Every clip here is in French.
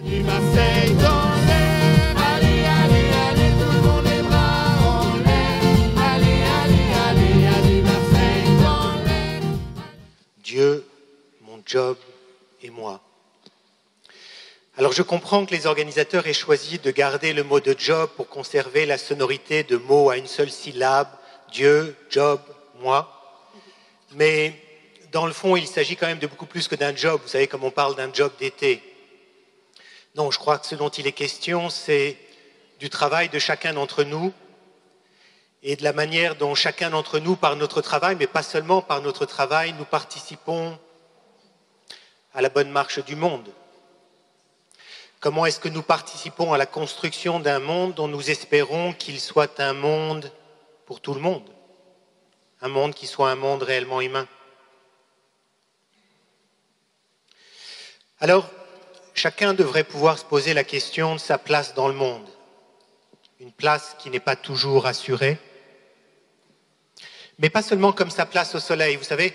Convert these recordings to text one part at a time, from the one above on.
Du Marseille dans l'air, allez, allez, allez, tout le monde les bras en l'air, allez, allez, allez, y a du Marseille dans l'air. Dieu, mon job et moi. Alors je comprends que les organisateurs aient choisi de garder le mot de job pour conserver la sonorité de mots à une seule syllabe, Dieu, job, moi. Mais dans le fond, il s'agit quand même de beaucoup plus que d'un job. Vous savez, comme on parle d'un job d'été. Non, je crois que ce dont il est question, c'est du travail de chacun d'entre nous et de la manière dont chacun d'entre nous, par notre travail, mais pas seulement par notre travail, nous participons à la bonne marche du monde. Comment est-ce que nous participons à la construction d'un monde dont nous espérons qu'il soit un monde pour tout le monde, un monde qui soit un monde réellement humain. Alors, chacun devrait pouvoir se poser la question de sa place dans le monde. Une place qui n'est pas toujours assurée, mais pas seulement comme sa place au soleil. Vous savez,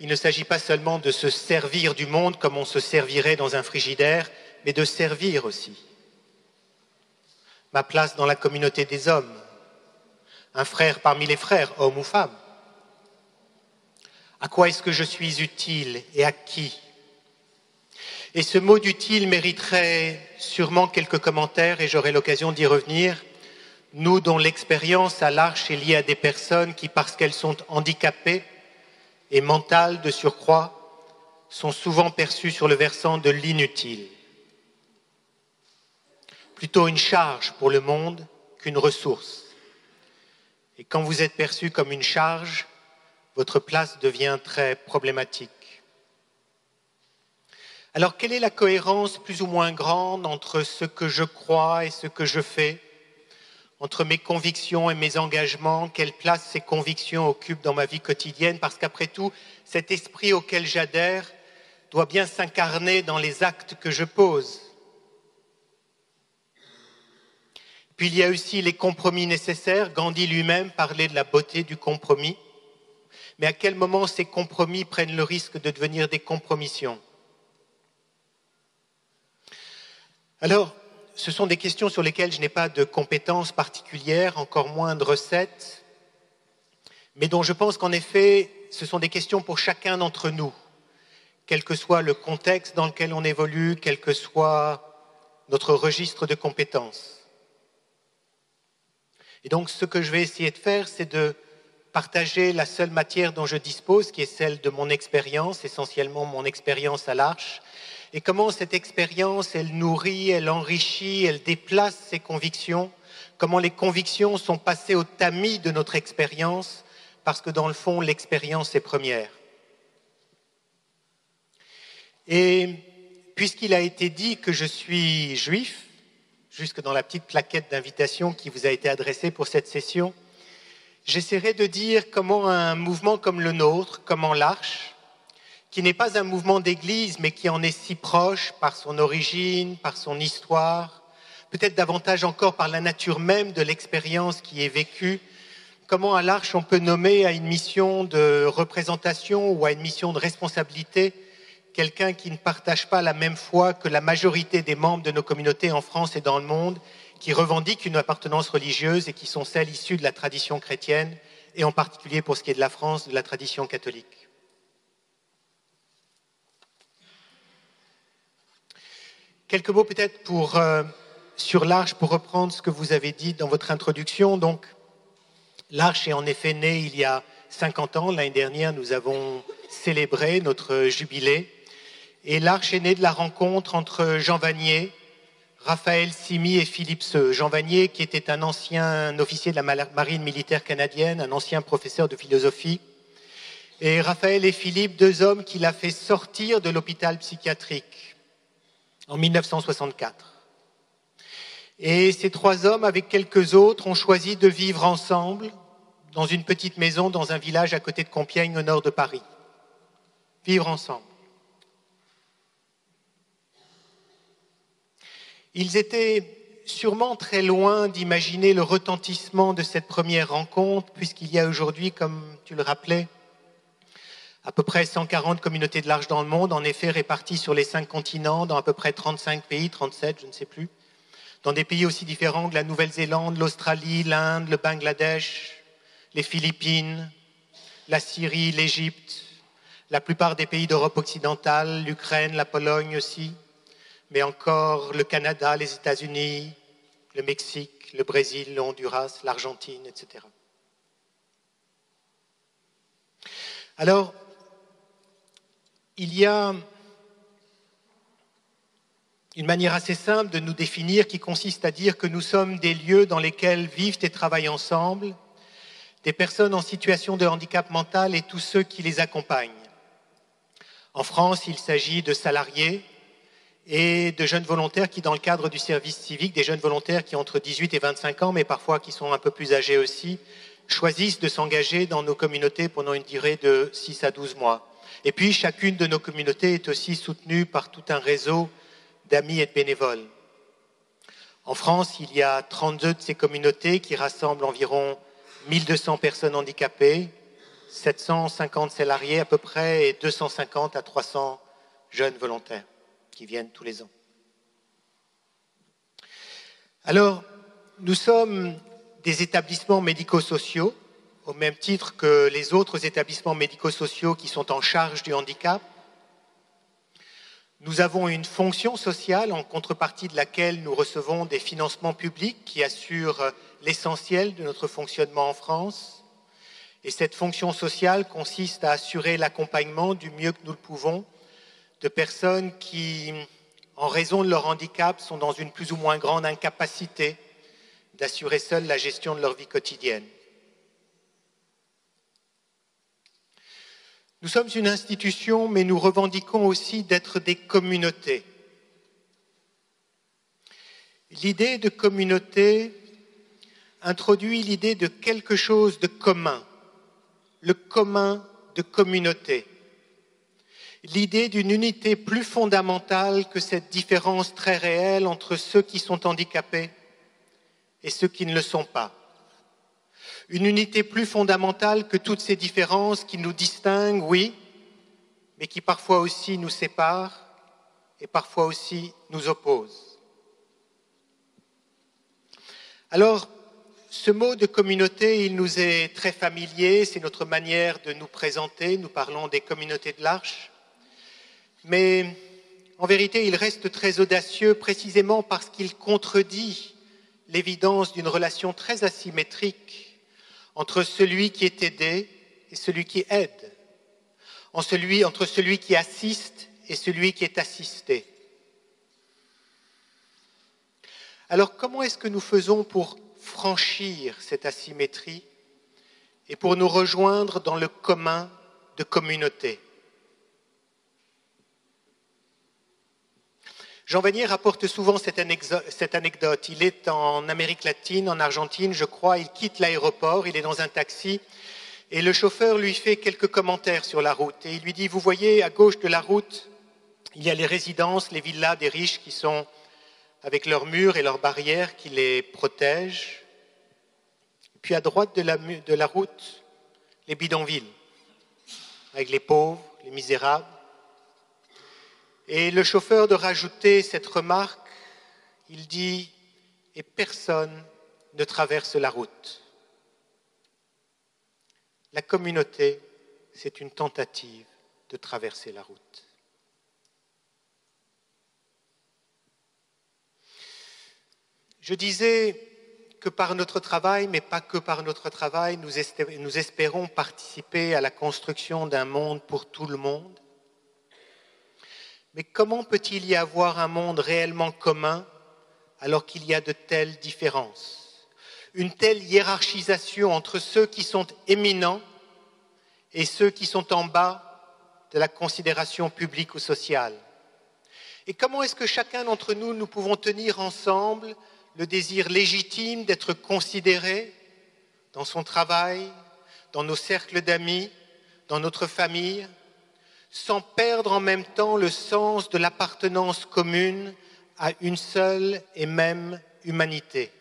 il ne s'agit pas seulement de se servir du monde comme on se servirait dans un frigidaire, mais de servir aussi. Ma place dans la communauté des hommes, un frère parmi les frères, homme ou femme. À quoi est-ce que je suis utile et à qui ? Et ce mot d'utile mériterait sûrement quelques commentaires et j'aurai l'occasion d'y revenir. Nous dont l'expérience à l'Arche est liée à des personnes qui, parce qu'elles sont handicapées et mentales de surcroît, sont souvent perçues sur le versant de l'inutile. Plutôt une charge pour le monde qu'une ressource. Et quand vous êtes perçu comme une charge, votre place devient très problématique. Alors, quelle est la cohérence plus ou moins grande entre ce que je crois et ce que je fais, entre mes convictions et mes engagements, quelle place ces convictions occupent dans ma vie quotidienne? Parce qu'après tout, cet esprit auquel j'adhère doit bien s'incarner dans les actes que je pose. Puis il y a aussi les compromis nécessaires. Gandhi lui-même parlait de la beauté du compromis. Mais à quel moment ces compromis prennent le risque de devenir des compromissions ? Alors, ce sont des questions sur lesquelles je n'ai pas de compétences particulières, encore moins de recettes, mais dont je pense qu'en effet, ce sont des questions pour chacun d'entre nous, quel que soit le contexte dans lequel on évolue, quel que soit notre registre de compétences. Et donc, ce que je vais essayer de faire, c'est de partager la seule matière dont je dispose, qui est celle de mon expérience, essentiellement mon expérience à l'Arche, et comment cette expérience, elle nourrit, elle enrichit, elle déplace ses convictions, comment les convictions sont passées au tamis de notre expérience, parce que dans le fond, l'expérience est première. Et puisqu'il a été dit que je suis juif, jusque dans la petite plaquette d'invitation qui vous a été adressée pour cette session, j'essaierai de dire comment un mouvement comme le nôtre, comment l'Arche, qui n'est pas un mouvement d'église, mais qui en est si proche par son origine, par son histoire, peut-être davantage encore par la nature même de l'expérience qui est vécue, comment à l'Arche on peut nommer à une mission de représentation ou à une mission de responsabilité quelqu'un qui ne partage pas la même foi que la majorité des membres de nos communautés en France et dans le monde, qui revendiquent une appartenance religieuse et qui sont celles issues de la tradition chrétienne, et en particulier pour ce qui est de la France, de la tradition catholique. Quelques mots peut-être sur l'Arche, pour reprendre ce que vous avez dit dans votre introduction. Donc, l'Arche est en effet née il y a 50 ans. L'année dernière, nous avons célébré notre jubilé. Et l'Arche est née de la rencontre entre Jean Vanier, Raphaël Simy et Philippe Seux. Jean Vanier, qui était un ancien officier de la marine militaire canadienne, un ancien professeur de philosophie. Et Raphaël et Philippe, deux hommes qu'il a fait sortir de l'hôpital psychiatrique en 1964. Et ces trois hommes, avec quelques autres, ont choisi de vivre ensemble dans une petite maison dans un village à côté de Compiègne, au nord de Paris. Vivre ensemble. Ils étaient sûrement très loin d'imaginer le retentissement de cette première rencontre, puisqu'il y a aujourd'hui, comme tu le rappelais, À peu près 140 communautés de l'Arche dans le monde, en effet réparties sur les 5 continents, dans à peu près 35 pays, 37, je ne sais plus, dans des pays aussi différents que la Nouvelle-Zélande, l'Australie, l'Inde, le Bangladesh, les Philippines, la Syrie, l'Égypte, la plupart des pays d'Europe occidentale, l'Ukraine, la Pologne aussi, mais encore le Canada, les États-Unis, le Mexique, le Brésil, le Honduras, l'Argentine, etc. Alors, il y a une manière assez simple de nous définir qui consiste à dire que nous sommes des lieux dans lesquels vivent et travaillent ensemble des personnes en situation de handicap mental et tous ceux qui les accompagnent. En France, il s'agit de salariés et de jeunes volontaires qui, dans le cadre du service civique, des jeunes volontaires qui ont entre 18 et 25 ans, mais parfois qui sont un peu plus âgés aussi, choisissent de s'engager dans nos communautés pendant une durée de 6 à 12 mois. Et puis, chacune de nos communautés est aussi soutenue par tout un réseau d'amis et de bénévoles. En France, il y a 32 de ces communautés qui rassemblent environ 1200 personnes handicapées, 750 salariés à peu près et 250 à 300 jeunes volontaires qui viennent tous les ans. Alors, nous sommes des établissements médico-sociaux, au même titre que les autres établissements médico-sociaux qui sont en charge du handicap. Nous avons une fonction sociale en contrepartie de laquelle nous recevons des financements publics qui assurent l'essentiel de notre fonctionnement en France. Et cette fonction sociale consiste à assurer l'accompagnement du mieux que nous le pouvons de personnes qui, en raison de leur handicap, sont dans une plus ou moins grande incapacité d'assurer seules la gestion de leur vie quotidienne. Nous sommes une institution, mais nous revendiquons aussi d'être des communautés. L'idée de communauté introduit l'idée de quelque chose de commun, le commun de communauté. L'idée d'une unité plus fondamentale que cette différence très réelle entre ceux qui sont handicapés et ceux qui ne le sont pas. Une unité plus fondamentale que toutes ces différences qui nous distinguent, oui, mais qui parfois aussi nous séparent et parfois aussi nous opposent. Alors, ce mot de communauté, il nous est très familier, c'est notre manière de nous présenter, nous parlons des communautés de l'Arche, mais en vérité, il reste très audacieux précisément parce qu'il contredit l'évidence d'une relation très asymétrique entre celui qui est aidé et celui qui aide, entre celui qui assiste et celui qui est assisté. Alors, comment est-ce que nous faisons pour franchir cette asymétrie et pour nous rejoindre dans le commun de communauté? Jean Vanier rapporte souvent cette anecdote. Il est en Amérique latine, en Argentine, je crois. Il quitte l'aéroport, il est dans un taxi et le chauffeur lui fait quelques commentaires sur la route. Et il lui dit, vous voyez, à gauche de la route, il y a les résidences, les villas des riches qui sont avec leurs murs et leurs barrières qui les protègent. Et puis à droite de la route, les bidonvilles, avec les pauvres, les misérables. Et le chauffeur de rajouter cette remarque, il dit « Et personne ne traverse la route ». La communauté, c'est une tentative de traverser la route. Je disais que par notre travail, mais pas que par notre travail, nous espérons participer à la construction d'un monde pour tout le monde. Mais comment peut-il y avoir un monde réellement commun alors qu'il y a de telles différences? Une telle hiérarchisation entre ceux qui sont éminents et ceux qui sont en bas de la considération publique ou sociale? Et comment est-ce que chacun d'entre nous, nous pouvons tenir ensemble le désir légitime d'être considéré dans son travail, dans nos cercles d'amis, dans notre famille, sans perdre en même temps le sens de l'appartenance commune à une seule et même humanité.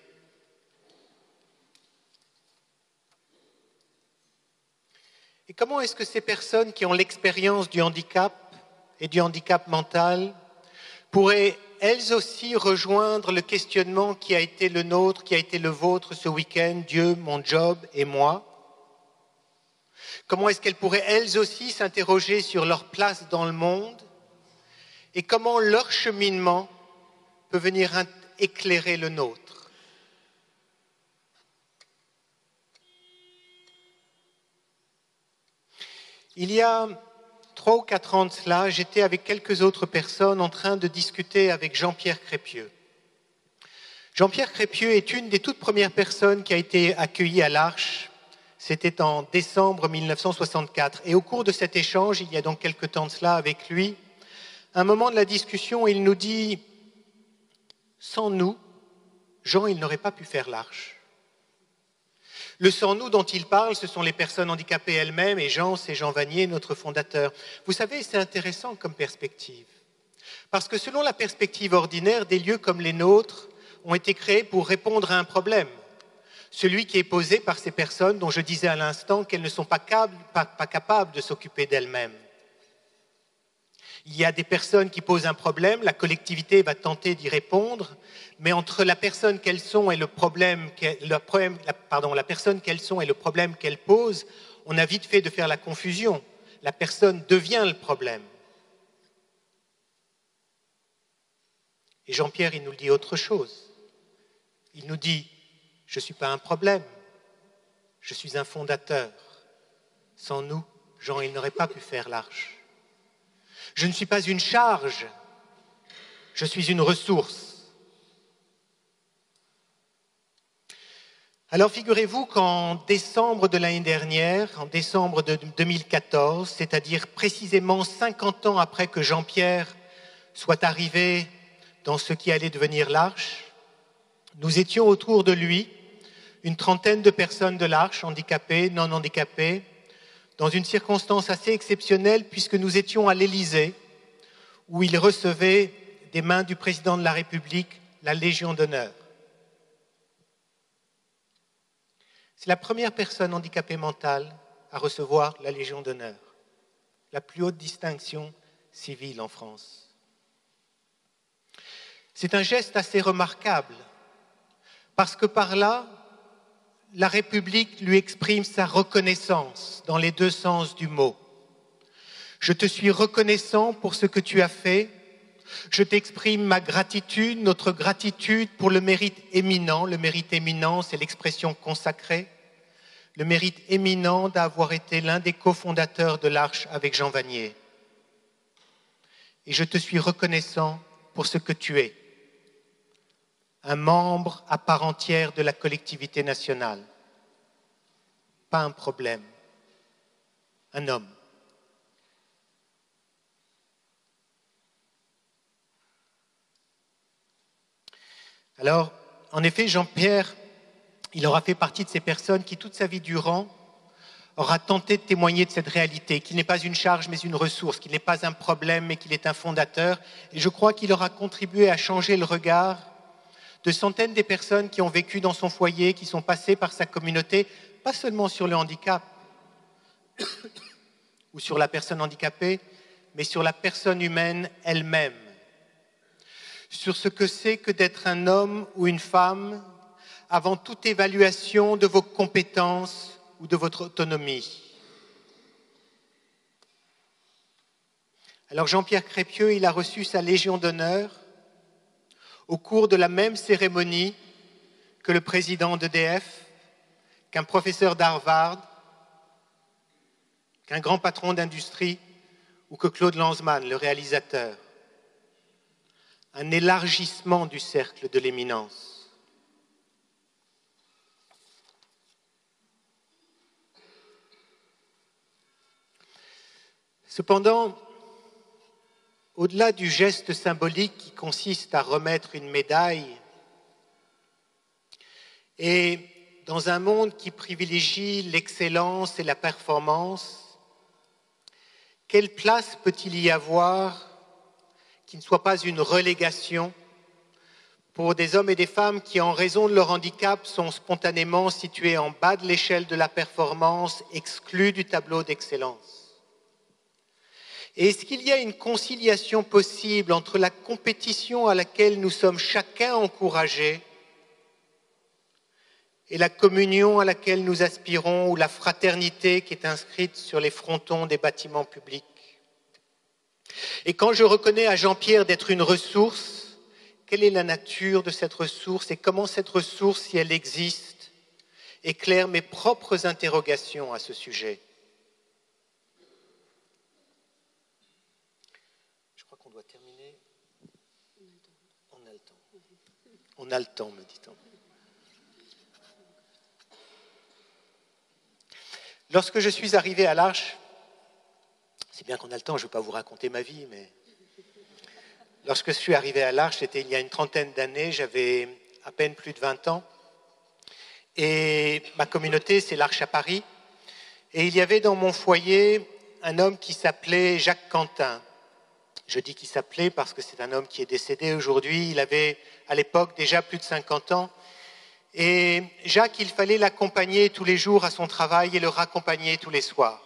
Et comment est-ce que ces personnes qui ont l'expérience du handicap et du handicap mental pourraient elles aussi rejoindre le questionnement qui a été le nôtre, qui a été le vôtre ce week-end, Dieu, mon job et moi? Comment est-ce qu'elles pourraient elles aussi s'interroger sur leur place dans le monde et comment leur cheminement peut venir éclairer le nôtre? Il y a 3 ou 4 ans de cela, j'étais avec quelques autres personnes en train de discuter avec Jean-Pierre Crépieux. Jean-Pierre Crépieux est une des toutes premières personnes qui a été accueillie à l'Arche. C'était en décembre 1964. Et au cours de cet échange, il y a donc quelque temps de cela avec lui, à un moment de la discussion, il nous dit « Sans nous, Jean, il n'aurait pas pu faire l'Arche. » Le sans nous dont il parle, ce sont les personnes handicapées elles-mêmes, et Jean, c'est Jean Vanier, notre fondateur. Vous savez, c'est intéressant comme perspective. Parce que selon la perspective ordinaire, des lieux comme les nôtres ont été créés pour répondre à un problème. Celui qui est posé par ces personnes dont je disais à l'instant qu'elles ne sont pas capables de s'occuper d'elles-mêmes. Il y a des personnes qui posent un problème, la collectivité va tenter d'y répondre, mais entre la personne qu'elles sont et le problème qu'elles posent, on a vite fait de faire la confusion. La personne devient le problème. Et Jean-Pierre, il nous dit autre chose. Il nous dit, je ne suis pas un problème, je suis un fondateur. Sans nous, Jean, il n'aurait pas pu faire l'Arche. Je ne suis pas une charge, je suis une ressource. Alors figurez-vous qu'en décembre de l'année dernière, en décembre de 2014, c'est-à-dire précisément 50 ans après que Jean-Pierre soit arrivé dans ce qui allait devenir l'Arche, nous étions autour de lui, une trentaine de personnes de l'Arche, handicapées, non handicapées, dans une circonstance assez exceptionnelle puisque nous étions à l'Élysée, où il recevait des mains du président de la République la Légion d'honneur. C'est la première personne handicapée mentale à recevoir la Légion d'honneur, la plus haute distinction civile en France. C'est un geste assez remarquable, parce que par là, la République lui exprime sa reconnaissance dans les deux sens du mot. Je te suis reconnaissant pour ce que tu as fait. Je t'exprime ma gratitude, notre gratitude pour le mérite éminent. Le mérite éminent, c'est l'expression consacrée. Le mérite éminent d'avoir été l'un des cofondateurs de l'Arche avec Jean Vanier. Et je te suis reconnaissant pour ce que tu es. Un membre à part entière de la collectivité nationale. Pas un problème. Un homme. Alors, en effet, Jean-Pierre, il aura fait partie de ces personnes qui, toute sa vie durant, aura tenté de témoigner de cette réalité, qu'il n'est pas une charge mais une ressource, qu'il n'est pas un problème mais qu'il est un fondateur. Et je crois qu'il aura contribué à changer le regard de centaines de personnes qui ont vécu dans son foyer, qui sont passées par sa communauté, pas seulement sur le handicap ou sur la personne handicapée, mais sur la personne humaine elle-même, sur ce que c'est que d'être un homme ou une femme avant toute évaluation de vos compétences ou de votre autonomie. Alors Jean-Pierre Crépieux, il a reçu sa Légion d'honneur au cours de la même cérémonie que le président d'EDF, qu'un professeur d'Harvard, qu'un grand patron d'industrie ou que Claude Lanzmann, le réalisateur. Un élargissement du cercle de l'éminence. Cependant, au-delà du geste symbolique qui consiste à remettre une médaille, et dans un monde qui privilégie l'excellence et la performance, quelle place peut-il y avoir qui ne soit pas une relégation pour des hommes et des femmes qui, en raison de leur handicap, sont spontanément situés en bas de l'échelle de la performance, exclus du tableau d'excellence. Et est-ce qu'il y a une conciliation possible entre la compétition à laquelle nous sommes chacun encouragés et la communion à laquelle nous aspirons, ou la fraternité qui est inscrite sur les frontons des bâtiments publics? Et quand je reconnais à Jean-Pierre d'être une ressource, quelle est la nature de cette ressource et comment cette ressource, si elle existe, éclaire mes propres interrogations à ce sujet? Je crois qu'on doit terminer. On a le temps. On a le temps, me dit-on. Lorsque je suis arrivé à l'Arche, c'est bien qu'on a le temps, je ne vais pas vous raconter ma vie, mais lorsque je suis arrivé à l'Arche, c'était il y a une trentaine d'années, j'avais à peine plus de 20 ans, et ma communauté, c'est l'Arche à Paris, et il y avait dans mon foyer un homme qui s'appelait Jacques Quentin. Je dis qu'il s'appelait parce que c'est un homme qui est décédé aujourd'hui, il avait à l'époque déjà plus de 50 ans, et Jacques, il fallait l'accompagner tous les jours à son travail et le raccompagner tous les soirs.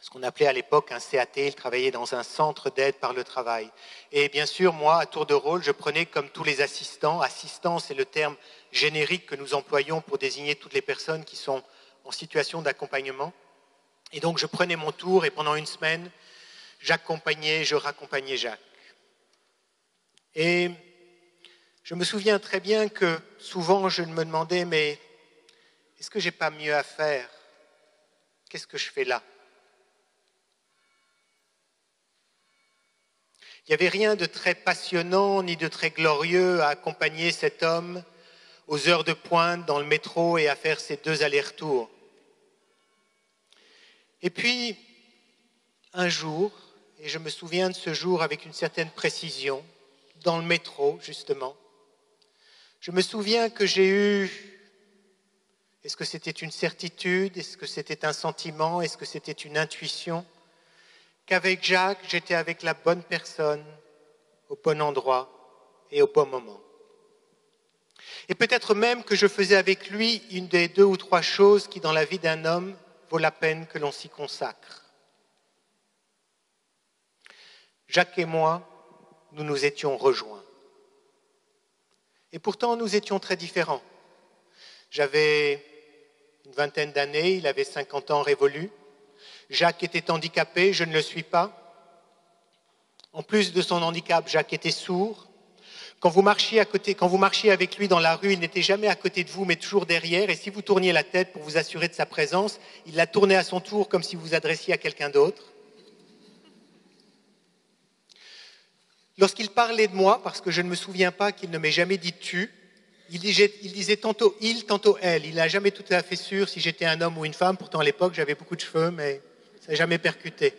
Ce qu'on appelait à l'époque un CAT, il travaillait dans un centre d'aide par le travail. Et bien sûr, moi, à tour de rôle, je prenais comme tous les assistants. Assistant, c'est le terme générique que nous employons pour désigner toutes les personnes qui sont en situation d'accompagnement. Et donc, je prenais mon tour et pendant une semaine, j'accompagnais, je raccompagnais Jacques. Et je me souviens très bien que souvent, je me demandais, mais est-ce que je n'ai pas mieux à faire? Qu'est-ce que je fais là? Il n'y avait rien de très passionnant ni de très glorieux à accompagner cet homme aux heures de pointe dans le métro et à faire ses 2 allers-retours. Et puis, un jour, et je me souviens de ce jour avec une certaine précision, dans le métro justement, je me souviens que j'ai eu, est-ce que c'était une certitude, est-ce que c'était un sentiment, est-ce que c'était une intuition, qu'avec Jacques, j'étais avec la bonne personne, au bon endroit et au bon moment. Et peut-être même que je faisais avec lui une des 2 ou 3 choses qui, dans la vie d'un homme, vaut la peine que l'on s'y consacre. Jacques et moi, nous nous étions rejoints. Et pourtant, nous étions très différents. J'avais une vingtaine d'années, il avait 50 ans révolus. Jacques était handicapé, je ne le suis pas. En plus de son handicap, Jacques était sourd. Quand vous marchiez avec lui dans la rue, il n'était jamais à côté de vous, mais toujours derrière. Et si vous tourniez la tête pour vous assurer de sa présence, il la tournait à son tour comme si vous vous adressiez à quelqu'un d'autre. Lorsqu'il parlait de moi, parce que je ne me souviens pas qu'il ne m'ait jamais dit « tu », il disait tantôt « il », tantôt « elle ». Il n'a jamais tout à fait sûr si j'étais un homme ou une femme. Pourtant, à l'époque, j'avais beaucoup de cheveux, mais ça n'a jamais percuté.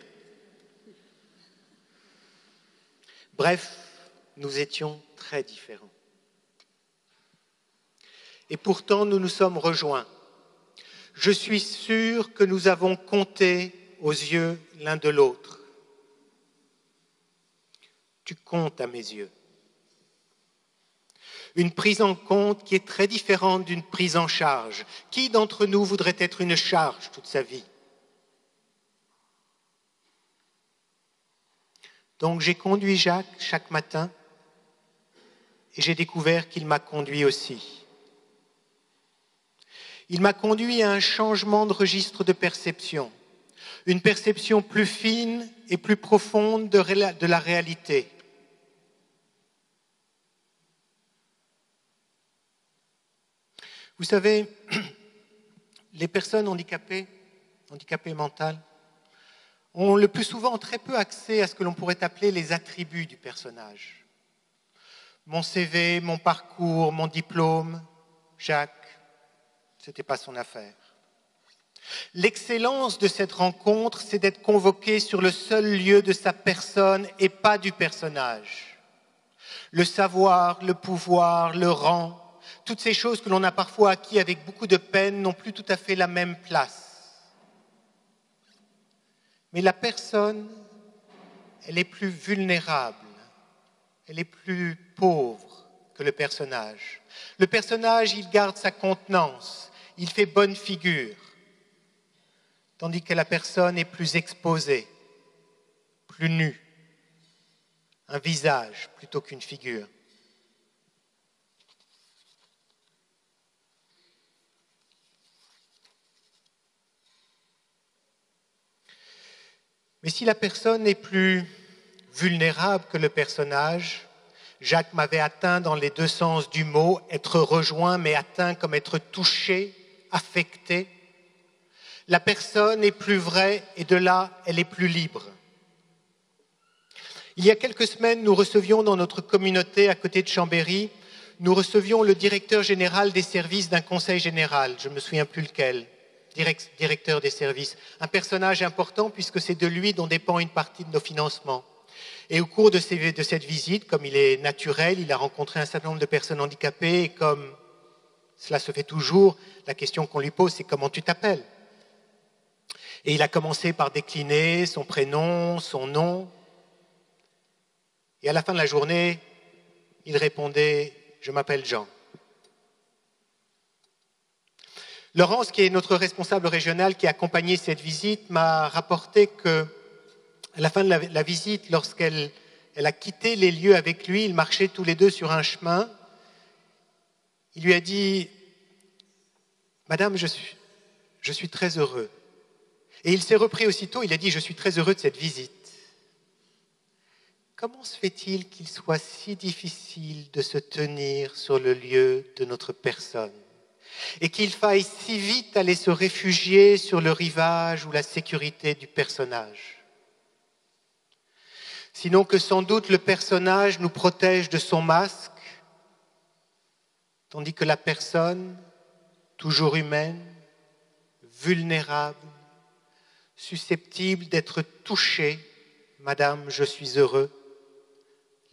Bref, nous étions très différents. Et pourtant, nous nous sommes rejoints. Je suis sûr que nous avons compté aux yeux l'un de l'autre. Tu comptes à mes yeux. Une prise en compte qui est très différente d'une prise en charge. Qui d'entre nous voudrait être une charge toute sa vie? Donc j'ai conduit Jacques chaque matin et j'ai découvert qu'il m'a conduit aussi. Il m'a conduit à un changement de registre de perception, une perception plus fine et plus profonde de la réalité. Vous savez, les personnes handicapées mentales, ont le plus souvent très peu accès à ce que l'on pourrait appeler les attributs du personnage. Mon CV, mon parcours, mon diplôme, Jacques, ce n'était pas son affaire. L'excellence de cette rencontre, c'est d'être convoqué sur le seul lieu de sa personne et pas du personnage. Le savoir, le pouvoir, le rang, toutes ces choses que l'on a parfois acquis avec beaucoup de peine n'ont plus tout à fait la même place. Mais la personne, elle est plus vulnérable, elle est plus pauvre que que le personnage. Le personnage, il garde sa contenance, il fait bonne figure, tandis que la personne est plus exposée, plus nue, un visage plutôt qu'une figure. Mais si la personne est plus vulnérable que le personnage, Jacques m'avait atteint dans les deux sens du mot, être rejoint, mais atteint comme être touché, affecté. La personne est plus vraie et de là, elle est plus libre. Il y a quelques semaines, nous recevions dans notre communauté à côté de Chambéry, nous recevions le directeur général des services d'un conseil général, je ne me souviens plus lequel, directeur des services, un personnage important puisque c'est de lui dont dépend une partie de nos financements. Et au cours de cette visite, comme il est naturel, il a rencontré un certain nombre de personnes handicapées et comme cela se fait toujours, la question qu'on lui pose, c'est comment tu t'appelles ? Et il a commencé par décliner son prénom, son nom. Et à la fin de la journée, il répondait « Je m'appelle Jean ». Laurence, qui est notre responsable régional qui a accompagné cette visite, m'a rapporté qu'à la fin de la visite, lorsqu'elle a quitté les lieux avec lui, ils marchaient tous les deux sur un chemin. Il lui a dit « Madame, je suis très heureux ». Et il s'est repris aussitôt, il a dit « Je suis très heureux de cette visite ». Comment se fait-il qu'il soit si difficile de se tenir sur le lieu de notre personne et qu'il faille si vite aller se réfugier sur le rivage ou la sécurité du personnage? Sinon que sans doute le personnage nous protège de son masque, tandis que la personne, toujours humaine, vulnérable, susceptible d'être touchée, « Madame, je suis heureux »,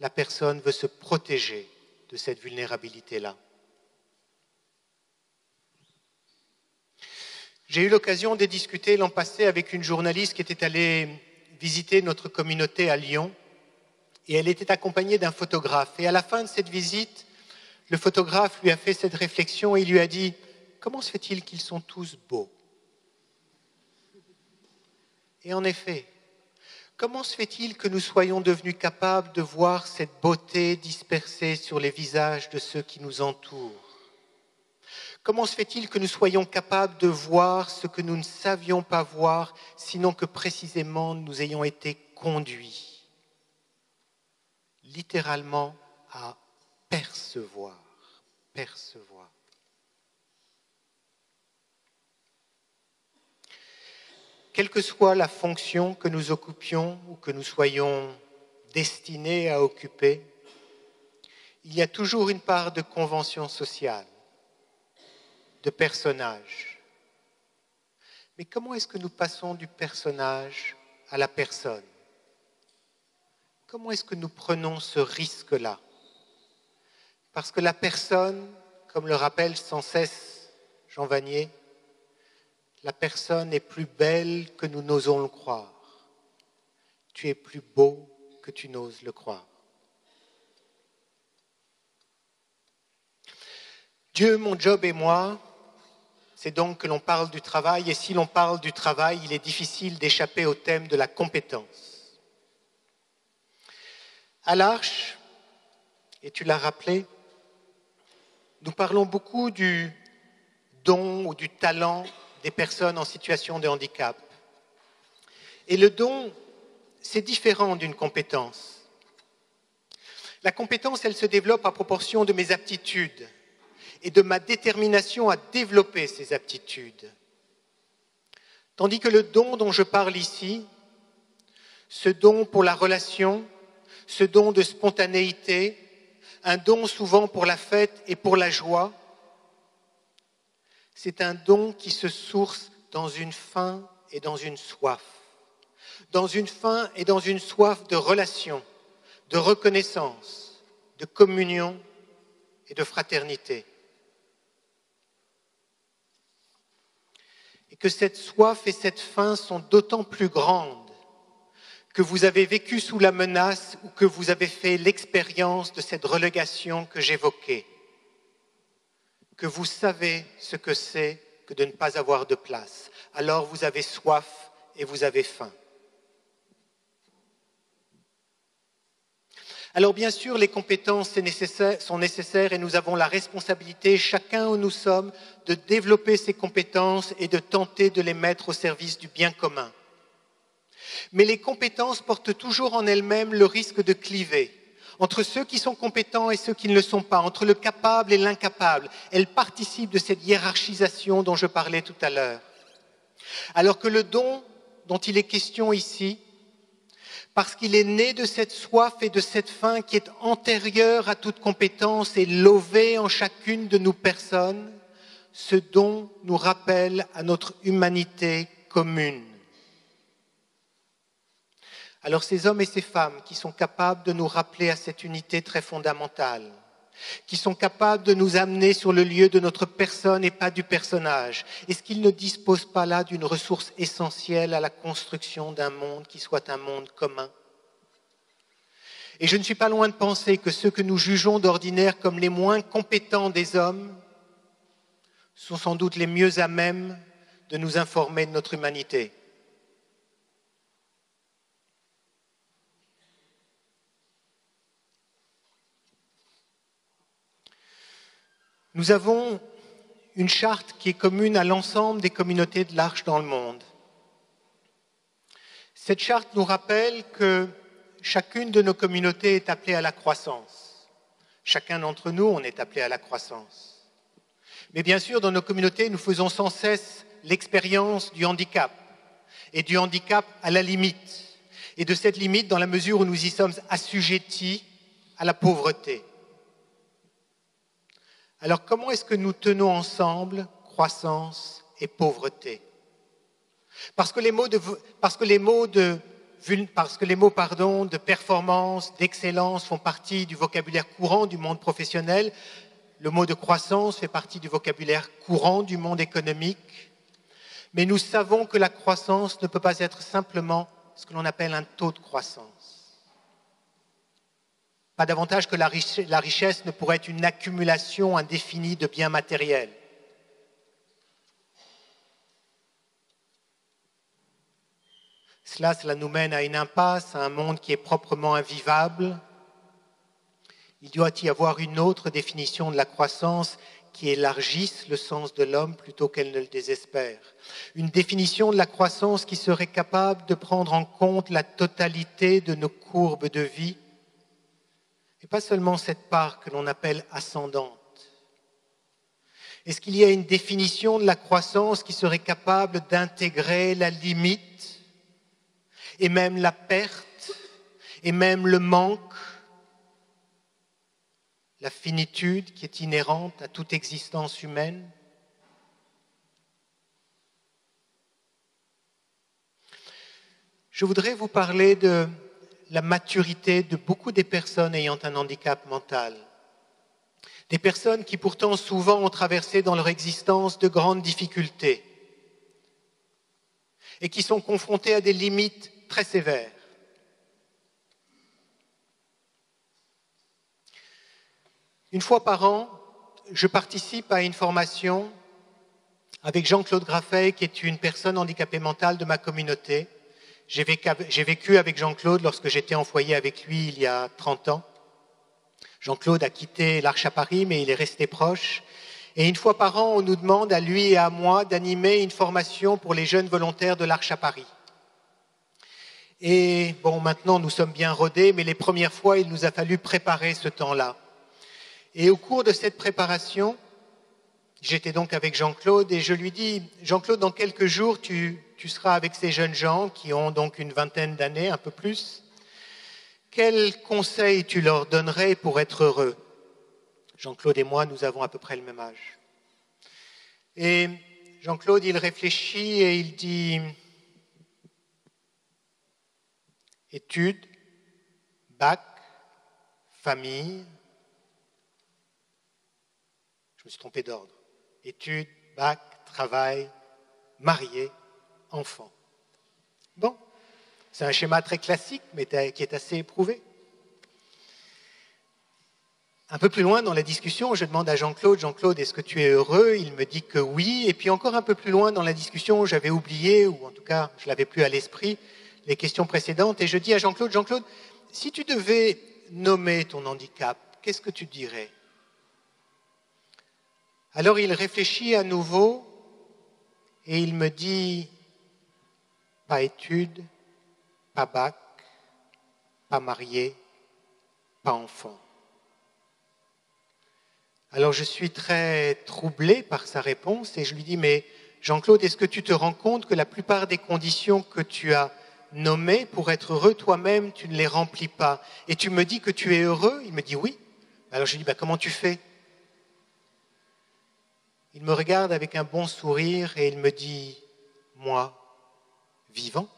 la personne veut se protéger de cette vulnérabilité-là. J'ai eu l'occasion de discuter l'an passé avec une journaliste qui était allée visiter notre communauté à Lyon et elle était accompagnée d'un photographe. Et à la fin de cette visite, le photographe lui a fait cette réflexion et il lui a dit « Comment se fait-il qu'ils sont tous beaux ?» Et en effet, comment se fait-il que nous soyons devenus capables de voir cette beauté dispersée sur les visages de ceux qui nous entourent ? Comment se fait-il que nous soyons capables de voir ce que nous ne savions pas voir, sinon que précisément nous ayons été conduits, littéralement, à percevoir. Quelle que soit la fonction que nous occupions ou que nous soyons destinés à occuper, il y a toujours une part de convention sociale, de personnage. Mais comment est-ce que nous passons du personnage à la personne ? Comment est-ce que nous prenons ce risque-là ? Parce que la personne, comme le rappelle sans cesse Jean Vanier, la personne est plus belle que nous n'osons le croire. Tu es plus beau que tu n'oses le croire. Dieu, mon job et moi, c'est donc que l'on parle du travail. Et si l'on parle du travail, il est difficile d'échapper au thème de la compétence. À l'Arche, et tu l'as rappelé, nous parlons beaucoup du don ou du talent des personnes en situation de handicap. Et le don, c'est différent d'une compétence. La compétence, elle se développe à proportion de mes aptitudes et de ma détermination à développer ces aptitudes. Tandis que le don dont je parle ici, ce don pour la relation, ce don de spontanéité, un don souvent pour la fête et pour la joie, c'est un don qui se source dans une faim et dans une soif. Dans une faim et dans une soif de relation, de reconnaissance, de communion et de fraternité. Et que cette soif et cette faim sont d'autant plus grandes que vous avez vécu sous la menace ou que vous avez fait l'expérience de cette relégation que j'évoquais, que vous savez ce que c'est que de ne pas avoir de place. Alors vous avez soif et vous avez faim. Alors bien sûr, les compétences sont nécessaires et nous avons la responsabilité, chacun où nous sommes, de développer ces compétences et de tenter de les mettre au service du bien commun. Mais les compétences portent toujours en elles-mêmes le risque de cliver entre ceux qui sont compétents et ceux qui ne le sont pas, entre le capable et l'incapable. Elles participent de cette hiérarchisation dont je parlais tout à l'heure. Alors que le don dont il est question ici, parce qu'il est né de cette soif et de cette faim qui est antérieure à toute compétence et lové en chacune de nous personnes, ce don nous rappelle à notre humanité commune. Alors ces hommes et ces femmes qui sont capables de nous rappeler à cette unité très fondamentale, qui sont capables de nous amener sur le lieu de notre personne et pas du personnage, est-ce qu'ils ne disposent pas là d'une ressource essentielle à la construction d'un monde qui soit un monde commun ? Et je ne suis pas loin de penser que ceux que nous jugeons d'ordinaire comme les moins compétents des hommes sont sans doute les mieux à même de nous informer de notre humanité. Nous avons une charte qui est commune à l'ensemble des communautés de l'Arche dans le monde. Cette charte nous rappelle que chacune de nos communautés est appelée à la croissance. Chacun d'entre nous, on est appelé à la croissance. Mais bien sûr, dans nos communautés, nous faisons sans cesse l'expérience du handicap, et du handicap à la limite, et de cette limite dans la mesure où nous y sommes assujettis à la pauvreté. Alors comment est-ce que nous tenons ensemble croissance et pauvreté ? Parce que les mots de performance, d'excellence font partie du vocabulaire courant du monde professionnel, le mot de croissance fait partie du vocabulaire courant du monde économique, mais nous savons que la croissance ne peut pas être simplement ce que l'on appelle un taux de croissance. Pas davantage que la richesse ne pourrait être une accumulation indéfinie de biens matériels. Cela nous mène à une impasse, à un monde qui est proprement invivable. Il doit y avoir une autre définition de la croissance qui élargisse le sens de l'homme plutôt qu'elle ne le désespère. Une définition de la croissance qui serait capable de prendre en compte la totalité de nos courbes de vie, et pas seulement cette part que l'on appelle ascendante. Est-ce qu'il y a une définition de la croissance qui serait capable d'intégrer la limite et même la perte et même le manque, la finitude qui est inhérente à toute existence humaine ? Je voudrais vous parler de la maturité de beaucoup des personnes ayant un handicap mental. Des personnes qui pourtant souvent ont traversé dans leur existence de grandes difficultés et qui sont confrontées à des limites très sévères. Une fois par an, je participe à une formation avec Jean-Claude Graffey, qui est une personne handicapée mentale de ma communauté. J'ai vécu avec Jean-Claude lorsque j'étais en foyer avec lui il y a 30 ans. Jean-Claude a quitté l'Arche à Paris, mais il est resté proche. Et une fois par an, on nous demande à lui et à moi d'animer une formation pour les jeunes volontaires de l'Arche à Paris. Et bon, maintenant nous sommes bien rodés, mais les premières fois, il nous a fallu préparer ce temps-là. Et au cours de cette préparation, j'étais donc avec Jean-Claude et je lui dis « Jean-Claude, dans quelques jours, tu seras avec ces jeunes gens qui ont donc une vingtaine d'années, un peu plus. Quels conseils tu leur donnerais pour être heureux ?» Jean-Claude et moi, nous avons à peu près le même âge. Et Jean-Claude, il réfléchit et il dit « Études, bac, famille. » Je me suis trompé d'ordre. Études, bac, travail, marié, enfant. Bon, C'est un schéma très classique, mais qui est assez éprouvé. Un peu plus loin dans la discussion, je demande à Jean-Claude, Jean-Claude, est-ce que tu es heureux? Il me dit que oui. Et puis encore un peu plus loin dans la discussion, j'avais oublié, ou en tout cas, je l'avais plus à l'esprit, les questions précédentes. Et je dis à Jean-Claude, Jean-Claude, si tu devais nommer ton handicap, qu'est-ce que tu dirais? Alors il réfléchit à nouveau et il me dit, pas études, pas bac, pas marié, pas enfant. Alors je suis très troublé par sa réponse et je lui dis, mais Jean-Claude, est-ce que tu te rends compte que la plupart des conditions que tu as nommées pour être heureux toi-même, tu ne les remplis pas? Et tu me dis que tu es heureux? Il me dit oui. Alors je lui dis, comment tu fais? Il me regarde avec un bon sourire et il me dit, moi, vivant.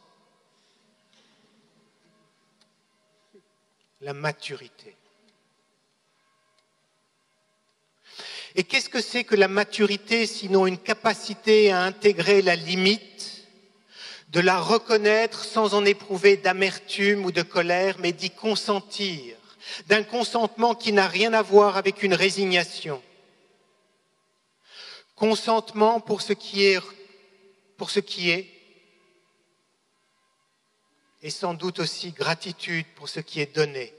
La maturité. Et qu'est-ce que c'est que la maturité sinon une capacité à intégrer la limite, de la reconnaître sans en éprouver d'amertume ou de colère, mais d'y consentir, d'un consentement qui n'a rien à voir avec une résignation. Consentement pour ce qui est, et sans doute aussi gratitude pour ce qui est donné.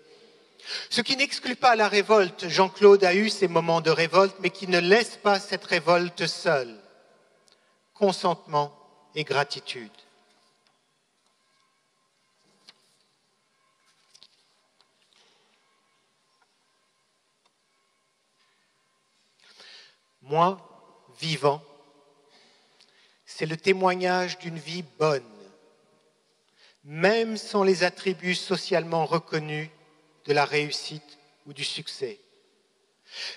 Ce qui n'exclut pas la révolte. Jean-Claude a eu ses moments de révolte, mais qui ne laisse pas cette révolte seule. Consentement et gratitude. Moi, vivant, c'est le témoignage d'une vie bonne, même sans les attributs socialement reconnus de la réussite ou du succès.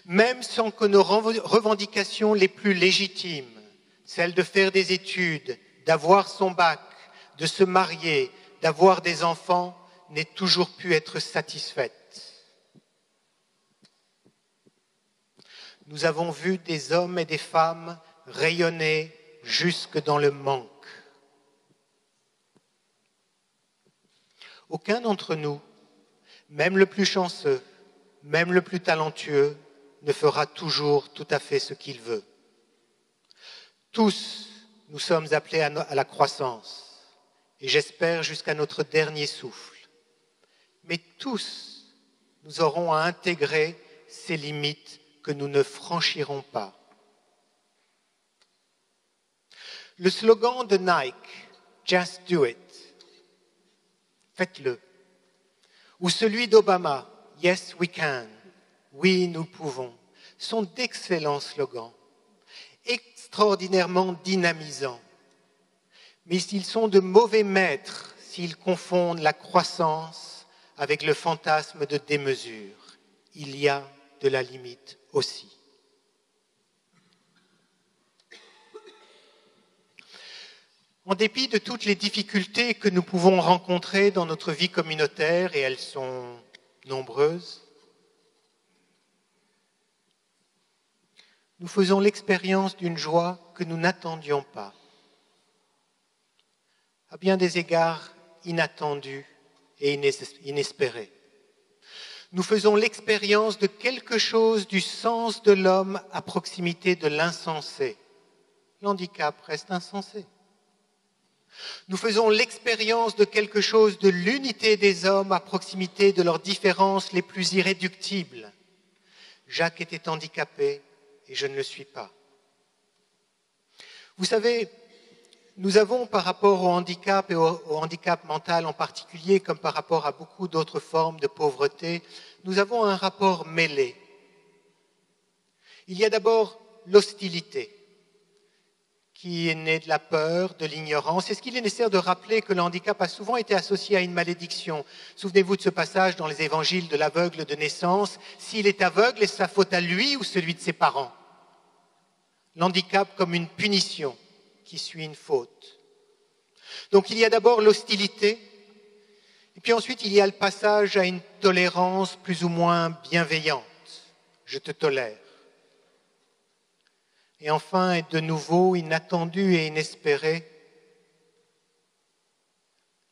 Même sans que nos revendications les plus légitimes, celles de faire des études, d'avoir son bac, de se marier, d'avoir des enfants, n'aient toujours pu être satisfaites. Nous avons vu des hommes et des femmes rayonner jusque dans le manque. Aucun d'entre nous, même le plus chanceux, même le plus talentueux, ne fera toujours tout à fait ce qu'il veut. Tous, nous sommes appelés à la croissance, et j'espère jusqu'à notre dernier souffle. Mais tous, nous aurons à intégrer ces limites que nous ne franchirons pas. Le slogan de Nike, « Just do it », faites-le, ou celui d'Obama, « Yes, we can », oui, nous pouvons, sont d'excellents slogans, extraordinairement dynamisants. Mais ils sont de mauvais maîtres s'ils confondent la croissance avec le fantasme de démesure. Il y a de la limite aussi. En dépit de toutes les difficultés que nous pouvons rencontrer dans notre vie communautaire, et elles sont nombreuses, nous faisons l'expérience d'une joie que nous n'attendions pas, à bien des égards inattendue et inespérée. Nous faisons l'expérience de quelque chose du sens de l'homme à proximité de l'insensé. L'handicap reste insensé. Nous faisons l'expérience de quelque chose de l'unité des hommes à proximité de leurs différences les plus irréductibles. Jacques était handicapé et je ne le suis pas. Vous savez, nous avons par rapport au handicap et au handicap mental en particulier, comme par rapport à beaucoup d'autres formes de pauvreté, nous avons un rapport mêlé. Il y a d'abord l'hostilité, qui est née de la peur, de l'ignorance. Est-ce qu'il est nécessaire de rappeler que le handicap a souvent été associé à une malédiction? Souvenez-vous de ce passage dans les évangiles de l'aveugle de naissance. S'il est aveugle, est-ce sa faute à lui ou celui de ses parents? L'handicap comme une punition qui suit une faute. Donc il y a d'abord l'hostilité, et puis ensuite il y a le passage à une tolérance plus ou moins bienveillante. Je te tolère. Et enfin, et de nouveau, inattendu et inespéré,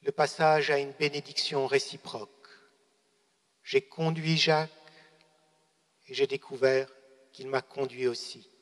le passage à une bénédiction réciproque. J'ai conduit Jacques et j'ai découvert qu'il m'a conduit aussi.